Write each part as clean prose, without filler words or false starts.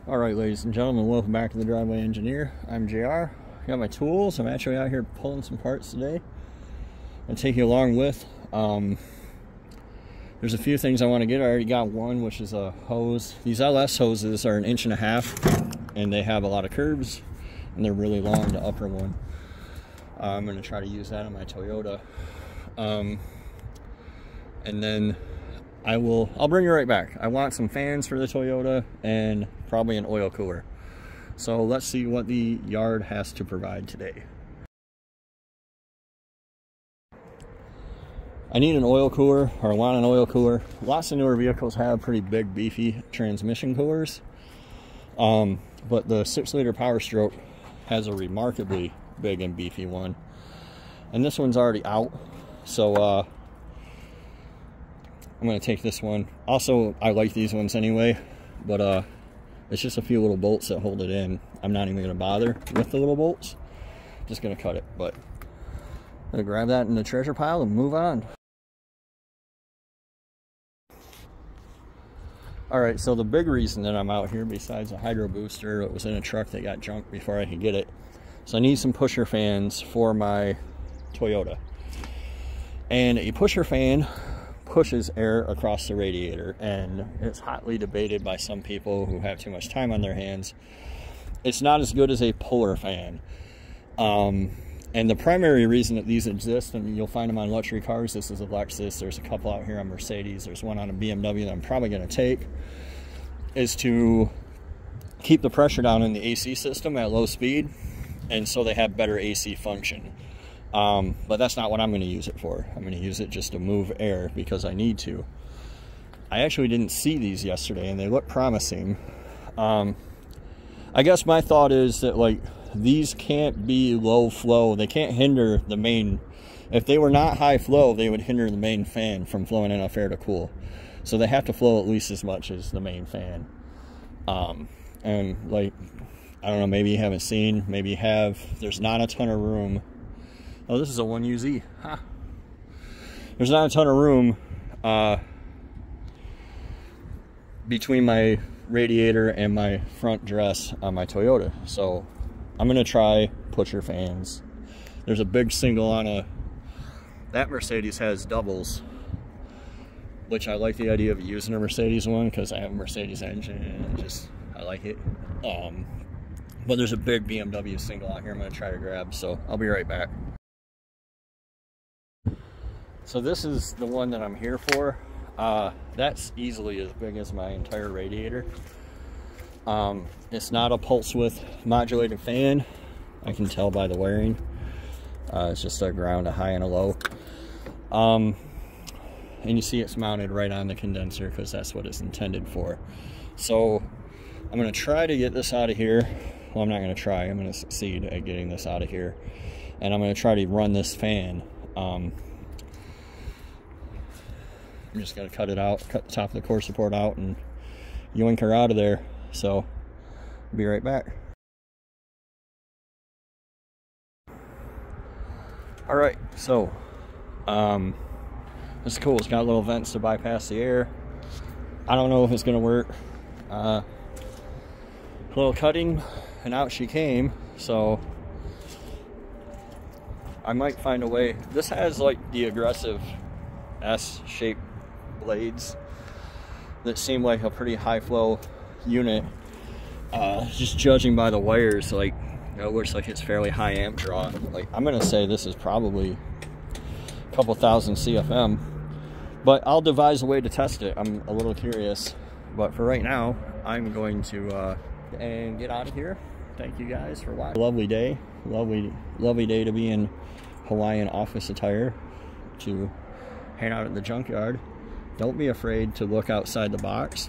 Alright, ladies and gentlemen, welcome back to the Driveway Engineer. I'm JR. Got my tools. I'm actually out here pulling some parts today. I'll take you along with. There's a few things I want to get. I already got one, which is a hose. These LS hoses are 1.5 inches, and they have a lot of curves, and they're really long, the upper one. I'm going to try to use that on my Toyota. And then I'll bring you right back. I want some fans for the Toyota and probably an oil cooler. So let's see what the yard has to provide today. I need an oil cooler, or I want an oil cooler. Lots of newer vehicles have pretty big, beefy transmission coolers. But the 6-liter Power Stroke has a remarkably big and beefy one. And this one's already out. So I'm going to take this one. Also, I like these ones anyway, but it's just a few little bolts that hold it in. I'm not even going to bother with the little bolts. Just going to cut it, but I'm going to grab that in the treasure pile and move on. Alright, so the big reason that I'm out here, besides a hydro booster, it was in a truck that got junked before I could get it. So I need some pusher fans for my Toyota. And a pusher fan pushes air across the radiator, and it's hotly debated by some people who have too much time on their hands. It's not as good as a puller fan. And the primary reason that these exist, and you'll find them on luxury cars, this is a Lexus, there's a couple out here on Mercedes, there's one on a BMW that I'm probably going to take, is to keep the pressure down in the AC system at low speed, and so they have better AC function. But that's not what I'm going to use it for. I'm going to use it just to move air because I need to. I actually didn't see these yesterday, and they look promising. I guess my thought is that, like, these can't be low flow. They can't hinder the main. If they were not high flow, they would hinder the main fan from flowing enough air to cool. So they have to flow at least as much as the main fan. And, like, I don't know, maybe you haven't seen, maybe you have. There's not a ton of room. Oh, this is a 1UZ. Huh. There's not a ton of room between my radiator and my front dress on my Toyota. So I'm going to try pusher fans. There's a big single on that Mercedes has doubles, which I like the idea of using a Mercedes one because I have a Mercedes engine and I like it. But there's a big BMW single out here I'm going to try to grab, so I'll be right back. So this is the one that I'm here for. That's easily as big as my entire radiator. It's not a pulse width modulated fan. I can tell by the wiring. It's just a ground, a high and a low. And you see it's mounted right on the condenser because that's what it's intended for. So I'm going to try to get this out of here. Well, I'm not going to try. I'm going to succeed at getting this out of here. And I'm going to try to run this fan. I'm just going to cut it out, cut the top of the core support out, and yoink her out of there. So, I'll be right back. Alright, so, this is cool. It's got little vents to bypass the air. I don't know if it's going to work. A little cutting, and out she came. So, I might find a way. This has, like, the aggressive S-shaped blades that seem like a pretty high flow unit. Just judging by the wires, like, it looks like it's fairly high amp draw. Like, I'm gonna say this is probably a couple thousand CFM, but I'll devise a way to test it. I'm a little curious, but for right now I'm going to and get out of here. Thank you guys for watching. Lovely day, lovely day to be in Hawaiian office attire to hang out at the junkyard. Don't be afraid to look outside the box.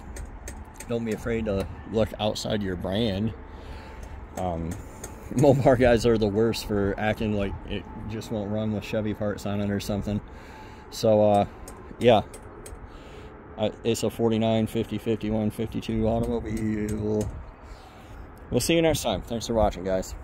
Don't be afraid to look outside your brand. Mopar guys are the worst for acting like it just won't run with Chevy parts on it or something. So, yeah. It's a 49, 50, 51, 52 automobile. We'll see you next time. Thanks for watching, guys.